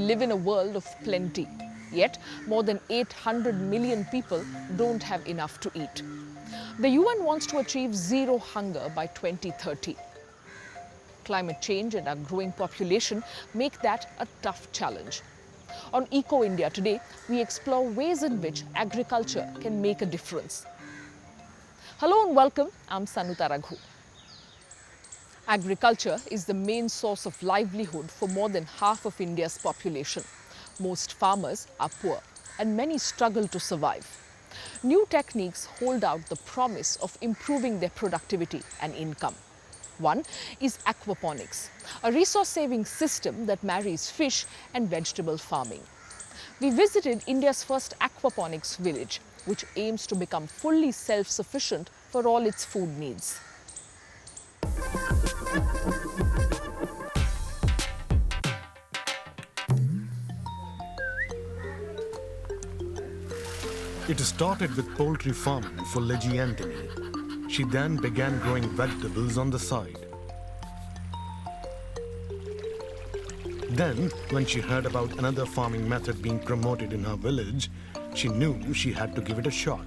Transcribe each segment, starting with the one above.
live in a world of plenty. Yet, more than 800 million people don't have enough to eat. The UN wants to achieve zero hunger by 2030. Climate change and our growing population make that a tough challenge. On Eco India today, we explore ways in which agriculture can make a difference. Hello and welcome, I'm Sanuta Raghu. Agriculture is the main source of livelihood for more than half of India's population. Most farmers are poor and many struggle to survive. New techniques hold out the promise of improving their productivity and income. One is aquaponics, a resource-saving system that marries fish and vegetable farming. We visited India's first aquaponics village, which aims to become fully self-sufficient for all its food needs. It started with poultry farming for Lady Anthony. She then began growing vegetables on the side. Then, when she heard about another farming method being promoted in her village, she knew she had to give it a shot.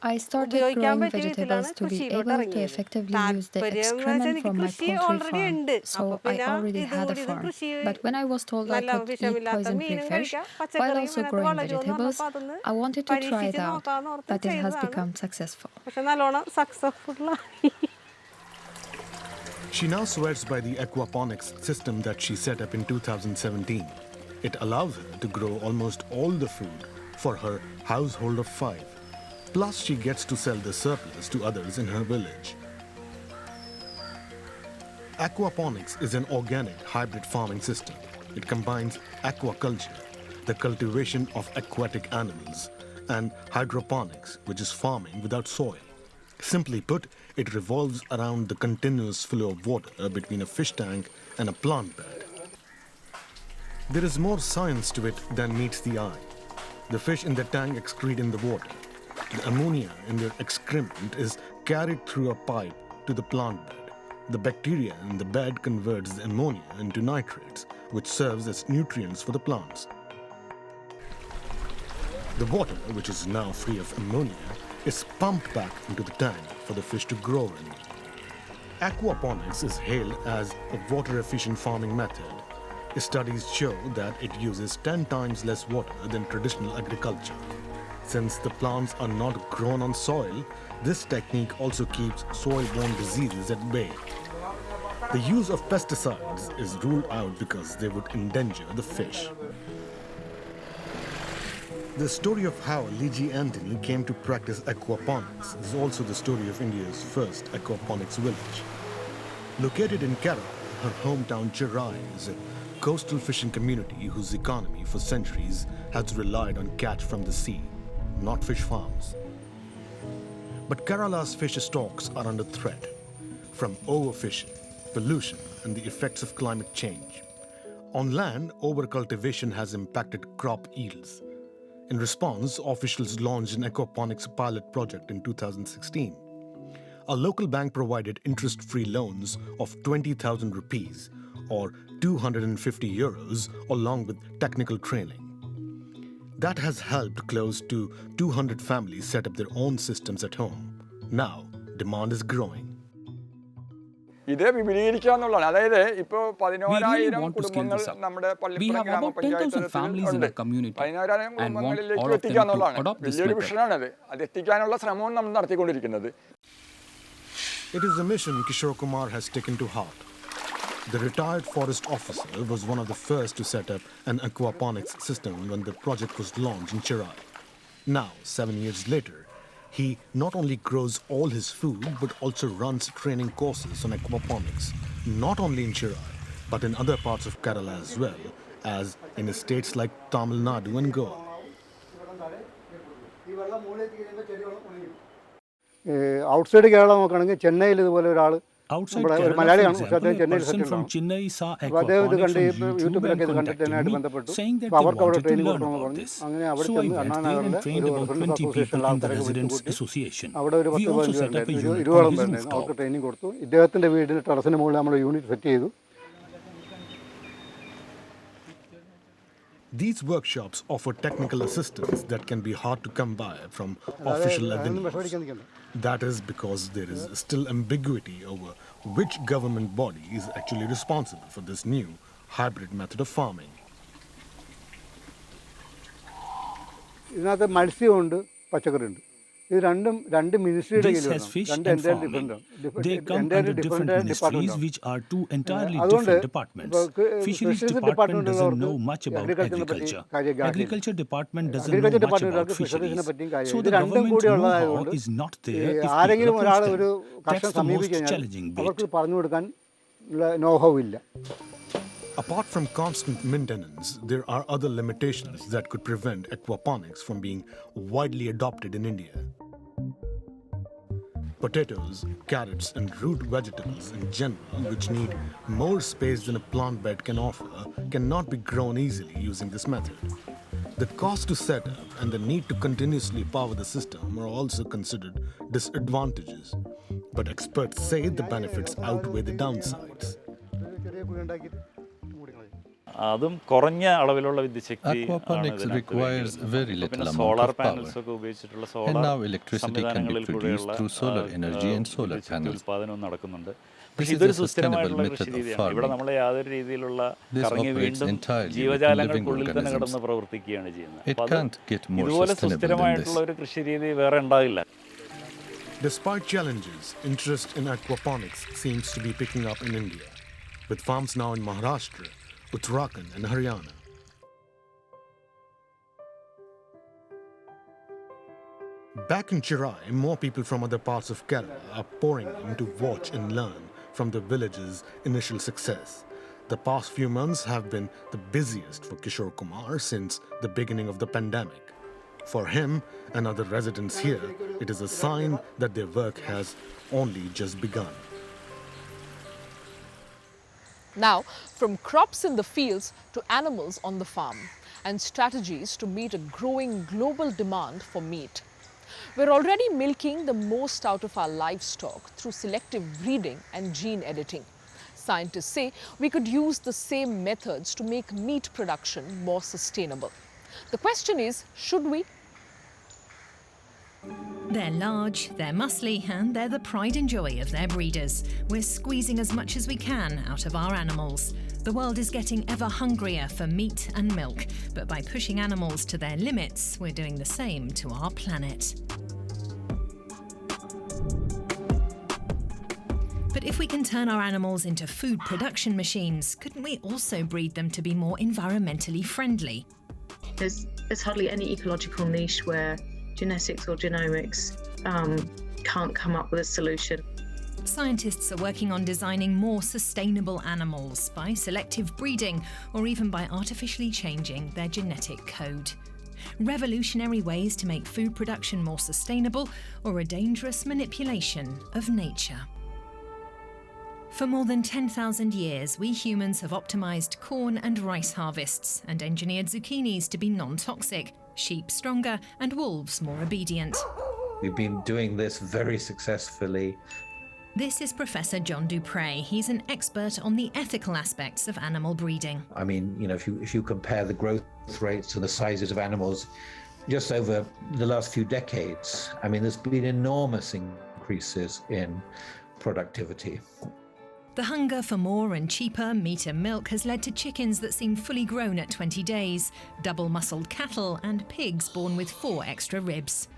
I started growing vegetables to be able to effectively use the excrement from my poultry farm, so I already had a farm. But when I was told I could eat poison-free fish while also growing vegetables, I wanted to try it out, but it has become successful. She now swears by the aquaponics system that she set up in 2017. It allows her to grow almost all the food for her household of 5. Plus, she gets to sell the surplus to others in her village. Aquaponics is an organic hybrid farming system. It combines aquaculture, the cultivation of aquatic animals, and hydroponics, which is farming without soil. Simply put, it revolves around the continuous flow of water between a fish tank and a plant bed. There is more science to it than meets the eye. The fish in the tank excrete in the water. The ammonia in their excrement is carried through a pipe to the plant bed. The bacteria in the bed converts the ammonia into nitrates, which serves as nutrients for the plants. The water, which is now free of ammonia, is pumped back into the tank for the fish to grow in. Aquaponics is hailed as a water-efficient farming method. Studies show that it uses 10 times less water than traditional agriculture. Since the plants are not grown on soil, this technique also keeps soil-borne diseases at bay. The use of pesticides is ruled out because they would endanger the fish. The story of how Lady Anthony came to practice aquaponics is also the story of India's first aquaponics village. Located in Kerala, her hometown Chennai is a coastal fishing community whose economy for centuries has relied on catch from the sea, not fish farms. But Kerala's fish stocks are under threat from overfishing, pollution, and the effects of climate change. On land, overcultivation has impacted crop yields. In response, officials launched an aquaponics pilot project in 2016. A local bank provided interest-free loans of 20,000 rupees or 250 euros along with technical training. That has helped close to 200 families set up their own systems at home. Now, demand is growing. We really want to scale this up. We have about 10,000 families in our community and want all of them to adopt this method. It is a mission Kishore Kumar has taken to heart. The retired forest officer was one of the first to set up an aquaponics system when the project was launched in Chennai. Now, 7 years later, he not only grows all his food but also runs training courses on aquaponics, not only in Chennai but in other parts of Kerala as well as in states like Tamil Nadu and Goa. Outside Kerala, Chennai is Outside Kerala, for example, a person from Chennai saw aquaponics on YouTube and contacted me, saying that they wanted to learn about this. So I went there and trained about 20 people in the Residents Association. We also set up a unit on his rooftop. Training കൊടുത്തു. ഇദ്ദേഹത്തിൻ്റെ വീടിന് ടെറസിന് മുകളിൽ നമ്മൾ unit set ചെയ്തു. These workshops offer technical assistance that can be hard to come by from official avenues. That is because there is still ambiguity over which government body is actually responsible for this new hybrid method of farming. ഇതിനകത്ത് മത്സ്യമുണ്ട്, പച്ചക്കറിയുണ്ട്. ഇത് രണ്ട് മിനിസ്ട്രിയുടെ This has fish and farming. They come under different ministries which are two entirely different departments. Fisheries department doesn't know much about agriculture. Agriculture department doesn't know much about fisheries. So the government know-how is not there if ആരെങ്കിലും people ഒരാൾ approach ഒരു them. കർഷകൻ That's the most സമീപിച്ചു കഴിഞ്ഞാൽ challenging bit. അവർക്ക് പറഞ്ഞു കൊടുക്കാൻ know-how ഇല്ല. Apart from constant maintenance, there are other limitations that could prevent aquaponics from being widely adopted in India. Potatoes, carrots, and root vegetables in general, which need more space than a plant bed can offer, cannot be grown easily using this method. The cost to set up and the need to continuously power the system are also considered disadvantages. But experts say the benefits outweigh the downsides. അതും കുറഞ്ഞ അളവിലുള്ള വിദ്യുച്ഛക്തി Aquaponics requires very little amount solar of panels power. ഒക്കെ ഉപയോഗിച്ചിട്ടുള്ള And solar now electricity can be produced through solar energy and solar panels. ഉൽപാദനവും നടക്കുന്നുണ്ട്. This പക്ഷേ is ഇതൊരു a sustainable സുസ്ഥിരമായിട്ടുള്ള method of കൃഷിരീതിയാണ്. farming. ഇവിടെ നമ്മൾ യാതൊരു രീതിയിലുള്ള This കറങ്ങി operates വീണ്ടും entirely with ജീവജാലങ്ങൾക്കുള്ളിൽ living തന്നെ കിടന്ന് organisms. പ്രവർത്തിക്കുകയാണ് ചെയ്യുന്നത്. It അപ്പോൾ അത് can't get more ഇതുപോലെ sustainable than സുസ്ഥിരമായിട്ടുള്ള this. ഒരു കൃഷിരീതി വേറെ ഉണ്ടാവില്ല. Despite challenges, interest in aquaponics seems to be picking up in India, with farms now in Maharashtra, Uttarakhand, and Haryana. Back in Chirai, more people from other parts of Kerala are pouring in to watch and learn from the village's initial success. The past few months have been the busiest for Kishore Kumar since the beginning of the pandemic. For him and other residents here, it is a sign that their work has only just begun. Now, from crops in the fields to animals on the farm, and strategies to meet a growing global demand for meat. We're already milking the most out of our livestock through selective breeding and gene editing. Scientists say we could use the same methods to make meat production more sustainable. The question is, should we? They're large, they're muscly, and they're the pride and joy of their breeders. We're squeezing as much as we can out of our animals. The world is getting ever hungrier for meat and milk, but by pushing animals to their limits, we're doing the same to our planet. But if we can turn our animals into food production machines, couldn't we also breed them to be more environmentally friendly? There's hardly any ecological niche where genetics or genomics can't come up with a solution. Scientists are working on designing more sustainable animals by selective breeding or even by artificially changing their genetic code. Revolutionary ways to make food production more sustainable or a dangerous manipulation of nature. For more than 10,000 years, we humans have optimised corn and rice harvests and engineered zucchinis to be non-toxic, sheep stronger and wolves more obedient. We've been doing this very successfully. This is Professor John Dupre. He's an expert on the ethical aspects of animal breeding. I mean, if you compare the growth rates and the sizes of animals just over the last few decades, I mean, there's been enormous increases in productivity. The hunger for more and cheaper meat and milk has led to chickens that seem fully grown at 20 days, double-muscled cattle and pigs born with 4 extra ribs.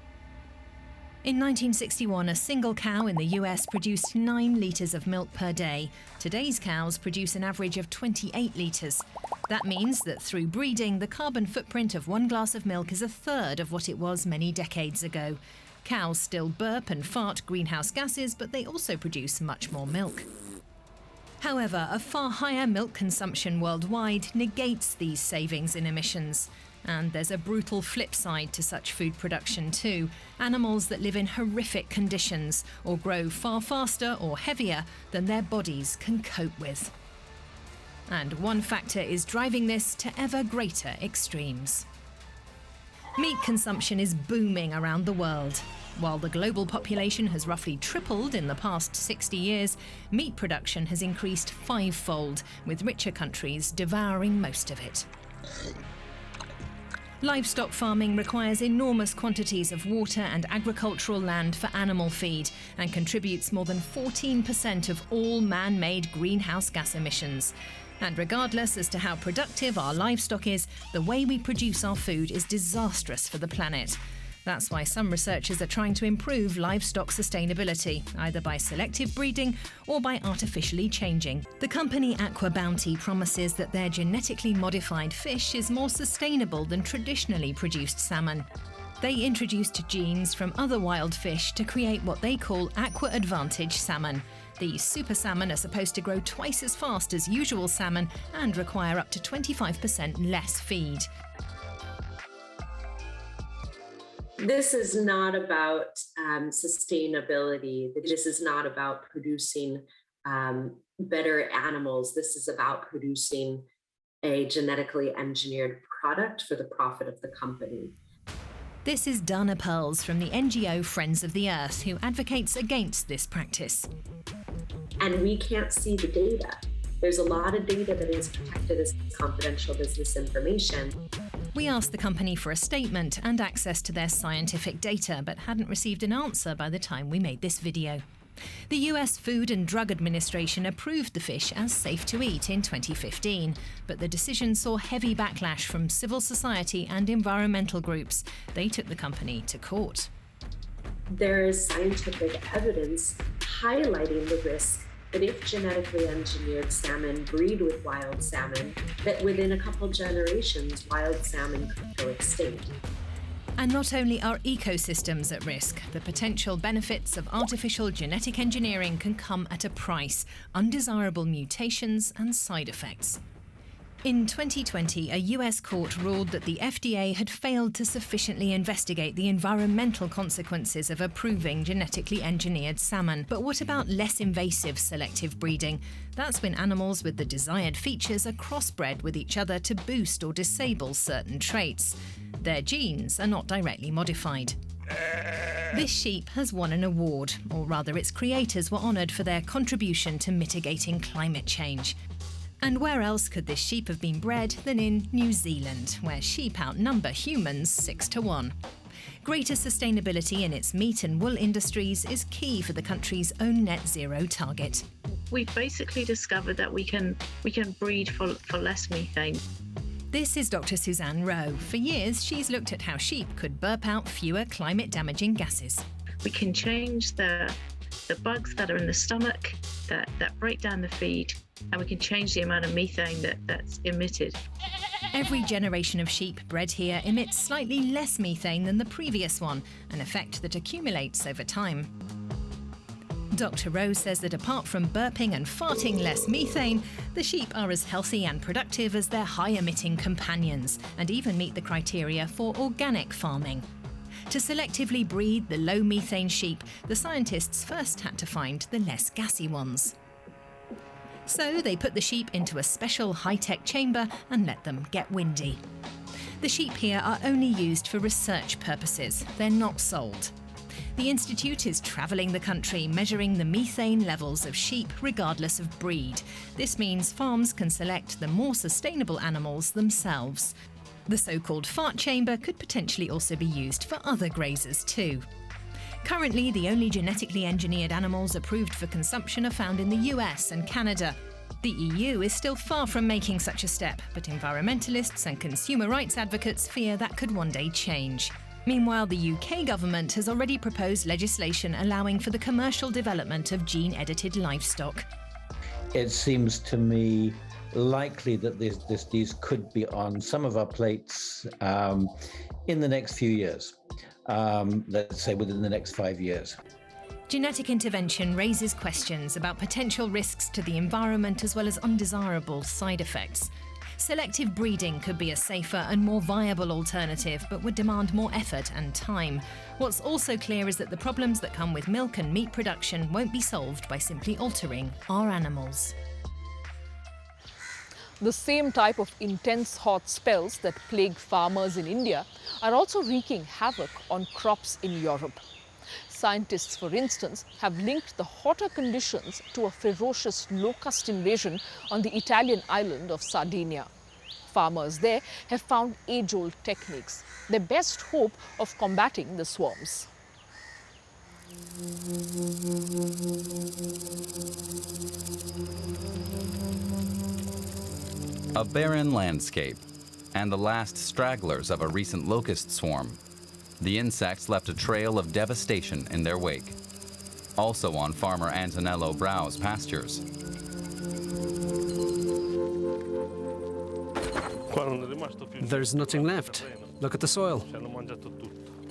In 1961, a single cow in the US produced 9 litres of milk per day. Today's cows produce an average of 28 litres. That means that through breeding, the carbon footprint of 1 glass of milk is a third of what it was many decades ago. Cows still burp and fart greenhouse gases, but they also produce much more milk. However, a far higher milk consumption worldwide negates these savings in emissions. And there's a brutal flip side to such food production too. Animals that live in horrific conditions or grow far faster or heavier than their bodies can cope with. And one factor is driving this to ever greater extremes. Meat consumption is booming around the world. While the global population has roughly tripled in the past 60 years, meat production has increased fivefold, with richer countries devouring most of it. Livestock farming requires enormous quantities of water and agricultural land for animal feed and contributes more than 14% of all man-made greenhouse gas emissions. And regardless as to how productive our livestock is, the way we produce our food is disastrous for the planet. That's why some researchers are trying to improve livestock sustainability, either by selective breeding or by artificially changing. The company Aqua Bounty promises that their genetically modified fish is more sustainable than traditionally produced salmon. They introduced genes from other wild fish to create what they call Aqua Advantage salmon. These super salmon are supposed to grow twice as fast as usual salmon and require up to 25% less feed. This is not about sustainability. This is not about producing better animals. This is about producing a genetically engineered product for the profit of the company. This is Dana Pearls from the NGO Friends of the Earth, who advocates against this practice. And we can't see the data. There's a lot of data that is protected as confidential business information. We asked the company for a statement and access to their scientific data, but hadn't received an answer by the time we made this video. The US Food and Drug Administration approved the fish as safe to eat in 2015, but the decision saw heavy backlash from civil society and environmental groups. They took the company to court. There is scientific evidence highlighting the risk that if genetically engineered salmon breed with wild salmon, that within a couple generations, wild salmon could go extinct. And not only are ecosystems at risk, the potential benefits of artificial genetic engineering can come at a price: undesirable mutations and side effects. In 2020, a US court ruled that the FDA had failed to sufficiently investigate the environmental consequences of approving genetically engineered salmon. But what about less invasive selective breeding? That's when animals with the desired features are crossbred with each other to boost or disable certain traits. Their genes are not directly modified. This sheep has won an award, or rather its creators were honoured for their contribution to mitigating climate change. And where else could this sheep have been bred than in New Zealand, where sheep outnumber humans 6-1. Greater sustainability in its meat and wool industries is key for the country's own net zero target. We've basically discovered that we can breed for less methane. This is Dr. Suzanne Rowe. For years, she's looked at how sheep could burp out fewer climate-damaging gases. We can change the bugs that are in the stomach that break down the feed, and we can change the amount of methane that's emitted. Every generation of sheep bred here emits slightly less methane than the previous one, an effect that accumulates over time. Dr. Rowe says that apart from burping and farting less methane, the sheep are as healthy and productive as their high-emitting companions, and even meet the criteria for organic farming. To selectively breed the low-methane sheep, the scientists first had to find the less gassy ones. So they put the sheep into a special high-tech chamber and let them get windy. The sheep here are only used for research purposes. They're not sold. The institute is travelling the country measuring the methane levels of sheep regardless of breed. This means farms can select the more sustainable animals themselves. The so-called fart chamber could potentially also be used for other grazers too. Currently, the only genetically engineered animals approved for consumption are found in the US and Canada. The EU is still far from making such a step, but environmentalists and consumer rights advocates fear that could one day change. Meanwhile, the UK government has already proposed legislation allowing for the commercial development of gene-edited livestock. It seems to me likely that these could be on some of our plates in the next few years, let's say within the next 5 years. Genetic intervention raises questions about potential risks to the environment as well as undesirable side effects. Selective breeding could be a safer and more viable alternative, but would demand more effort and time. What's also clear is that the problems that come with milk and meat production won't be solved by simply altering our animals. The same type of intense hot spells that plague farmers in India are also wreaking havoc on crops in Europe. Scientists, for instance, have linked the hotter conditions to a ferocious locust invasion on the Italian island of Sardinia. Farmers there have found age-old techniques, their best hope of combating the swarms. A barren landscape and the last stragglers of a recent locust swarm. The insects left a trail of devastation in their wake. Also on farmer Antonello Brau's pastures. There's nothing left. Look at the soil.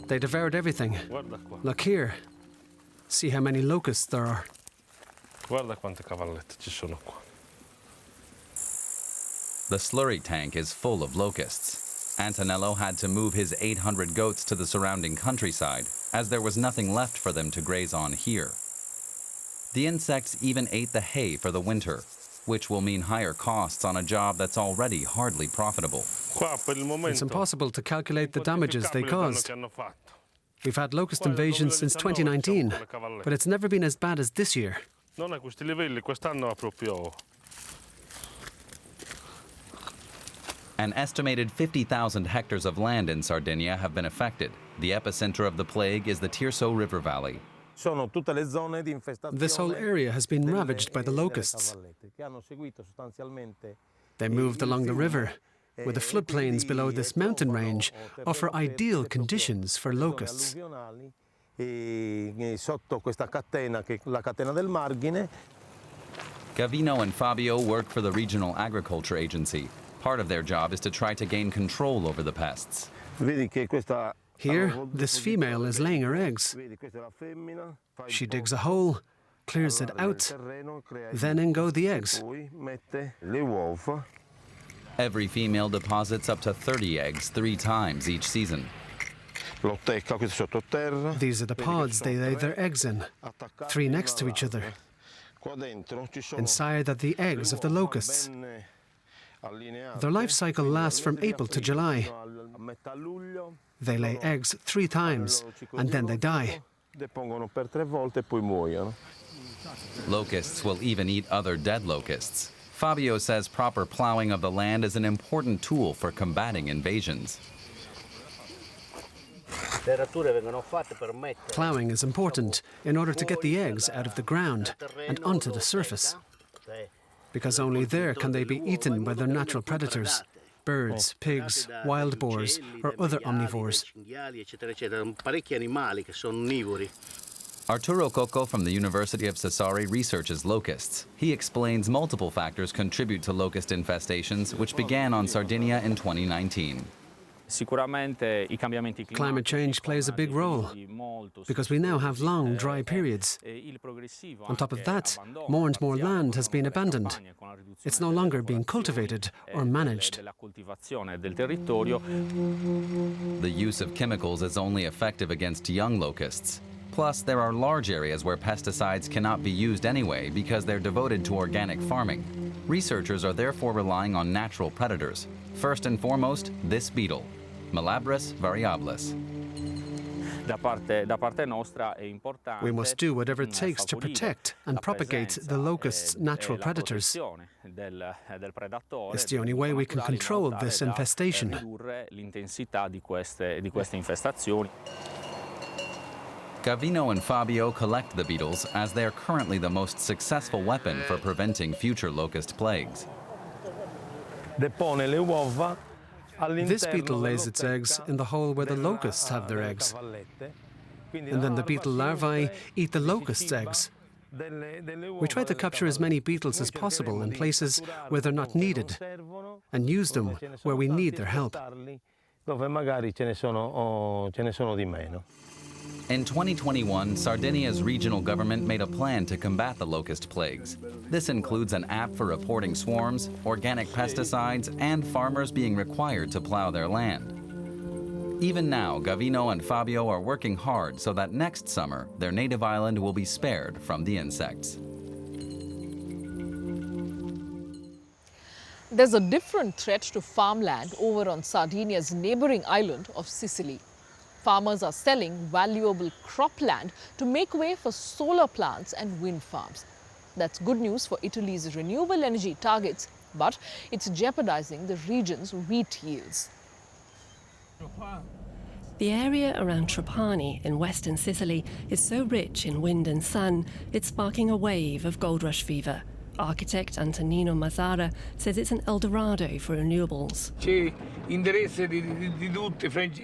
They devoured everything. Look here. See how many locusts there are. The slurry tank is full of locusts. Antonello had to move his 800 goats to the surrounding countryside, as there was nothing left for them to graze on here. The insects even ate the hay for the winter, which will mean higher costs on a job that's already hardly profitable. It's impossible to calculate the damages they caused. We've had locust invasions since 2019, but it's never been as bad as this year. An estimated 50,000 hectares of land in Sardinia have been affected. The epicenter of the plague is the Tirso River Valley. This whole area has been ravaged by the locusts. They moved along the river, where the floodplains below this mountain range offer ideal conditions for locusts. Gavino and Fabio work for the Regional Agriculture Agency. Part of their job is to try to gain control over the pests. Here, this female is laying her eggs. She digs a hole, clears it out, then in go the eggs. Every female deposits up to 30 eggs 3 times each season. These are the pods they lay their eggs in, 3 next to each other. Inside are the eggs of the locusts. Their life cycle lasts from April to July. They lay eggs 3 times, and then they die. Locusts will even eat other dead locusts. Fabio says proper plowing of the land is an important tool for combating invasions. Plowing is important in order to get the eggs out of the ground and onto the surface, because only there can they be eaten by their natural predators, birds, pigs, wild boars, or other omnivores. Arturo Cocco from the University of Sassari researches locusts. He explains multiple factors contribute to locust infestations, which began on Sardinia in 2019. Climate change plays a big role, because we now have long, dry periods. On top of that, more and more land has been abandoned. It's no longer being cultivated or managed. The use of chemicals is only effective against young locusts. Plus, there are large areas where pesticides cannot be used anyway because they're devoted to organic farming. Researchers are therefore relying on natural predators. First and foremost, this beetle, Malabris variabilis. We must do whatever it takes to protect and propagate the locust's natural predators. It's the only way we can control this infestation. Gavino and Fabio collect the beetles as they're currently the most successful weapon for preventing future locust plagues. This beetle lays its eggs in the hole where the locusts have their eggs. And then the beetle larvae eat the locust's eggs. We try to capture as many beetles as possible in places where they're not needed and use them where we need their help. In 2021, Sardinia's regional government made a plan to combat the locust plagues. This includes an app for reporting swarms, organic pesticides, and farmers being required to plow their land. Even now, Gavino and Fabio are working hard so that next summer, their native island will be spared from the insects. There's a different threat to farmland over on Sardinia's neighboring island of Sicily. Farmers are selling valuable cropland to make way for solar plants and wind farms. That's good news for Italy's renewable energy targets, but it's jeopardizing the region's wheat yields. The area around Trapani in western Sicily is so rich in wind and sun, it's sparking a wave of gold rush fever. Architect Antonino Mazzara says it's an El Dorado for renewables.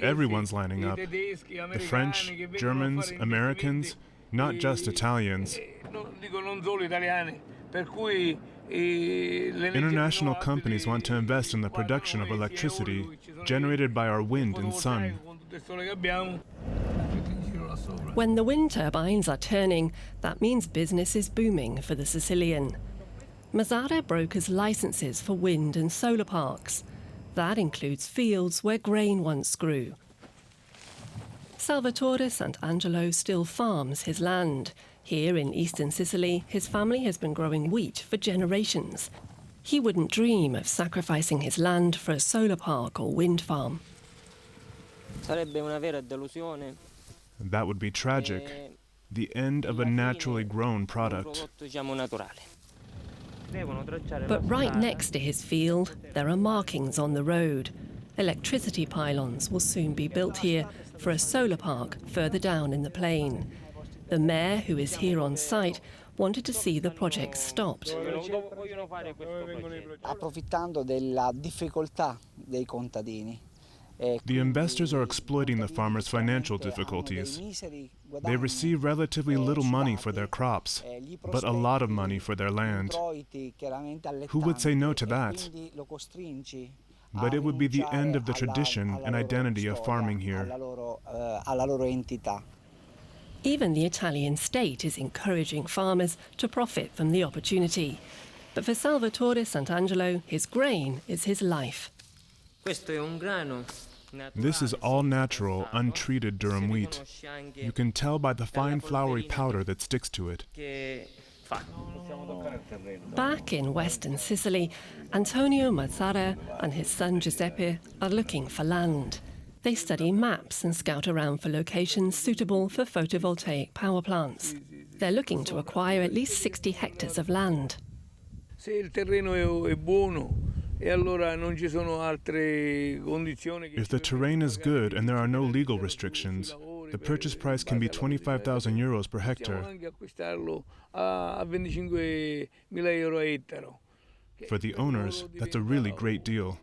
Everyone's lining up. The French, Germans, Americans, not just Italians. International companies want to invest in the production of electricity generated by our wind and sun. When the wind turbines are turning, that means business is booming for the Sicilian. Mazzara brokers licenses for wind and solar parks. That includes fields where grain once grew. Salvatore Sant'Angelo still farms his land. Here in eastern Sicily, his family has been growing wheat for generations. He wouldn't dream of sacrificing his land for a solar park or wind farm. That would be tragic. The end of a naturally grown product. But right next to his field, there are markings on the road. Electricity pylons will soon be built here for a solar park further down in the plain. The mayor, who is here on site, wanted to see the project stopped. Approfittando della difficoltà dei contadini. The investors are exploiting the farmers' financial difficulties. They receive relatively little money for their crops, but a lot of money for their land. Who would say no to that? But it would be the end of the tradition and identity of farming here. Even the Italian state is encouraging farmers to profit from the opportunity. But for Salvatore Sant'Angelo, his grain is his life. This is all natural, untreated durum wheat. You can tell by the fine floury powder that sticks to it. Back in western Sicily, Antonio Mazzara and his son Giuseppe are looking for land. They study maps and scout around for locations suitable for photovoltaic power plants. They're looking to acquire at least 60 hectares of land. If the terrain is good and there are no legal restrictions, the purchase price can be 25,000 euros per hectare. For the owners, that's a really great deal.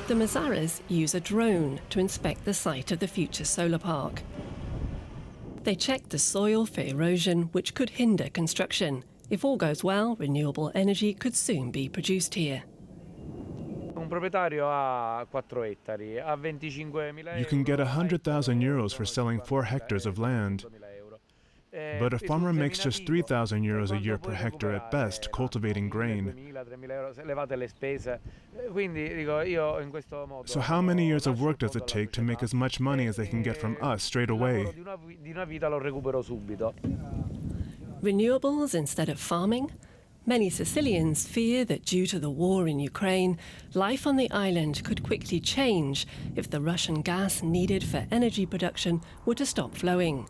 The Mazzaras use a drone to inspect the site of the future solar park. They check the soil for erosion, which could hinder construction. If all goes well, renewable energy could soon be produced here. You can get 100,000 euros for selling 4 hectares of land. But a farmer makes just 3,000 euros a year per hectare at best, cultivating grain. So how many years of work does it take to make as much money as they can get from us straight away? Renewables instead of farming? Many Sicilians fear that due to the war in Ukraine, life on the island could quickly change if the Russian gas needed for energy production were to stop flowing.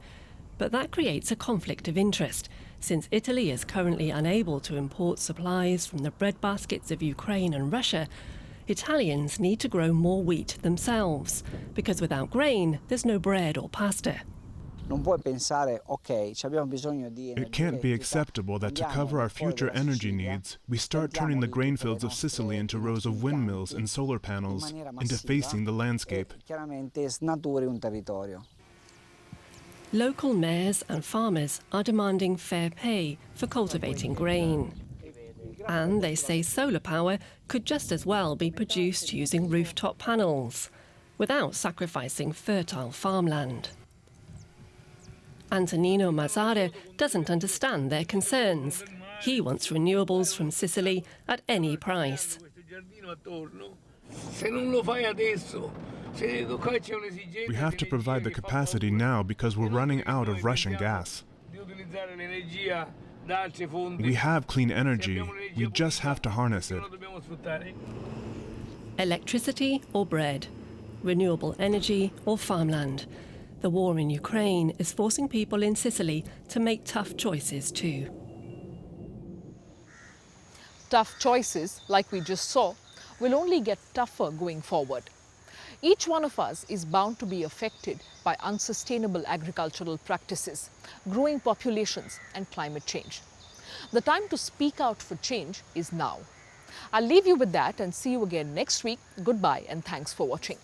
But that creates a conflict of interest, since Italy is currently unable to import supplies from the breadbaskets of Ukraine and Russia. Italians need to grow more wheat themselves, because without grain, there's no bread or pasta. It can't be acceptable that to cover our future energy needs, we start turning the grain fields of Sicily into rows of windmills and solar panels, into facing the landscape. Local mayors and farmers are demanding fair pay for cultivating grain. And they say solar power could just as well be produced using rooftop panels. without sacrificing fertile farmland. Antonino Mazzare doesn't understand their concerns. He wants renewables from Sicily at any price. We have to provide the capacity now because we're running out of Russian gas. We have clean energy, we just have to harness it. Electricity or bread, renewable energy or farmland. The war in Ukraine is forcing people in Sicily to make tough choices too. Tough choices, like we just saw, will only get tougher going forward. Each one of us is bound to be affected by unsustainable agricultural practices, growing populations and climate change. The time to speak out for change is now. I'll leave you with that and see you again next week. Goodbye and thanks for watching.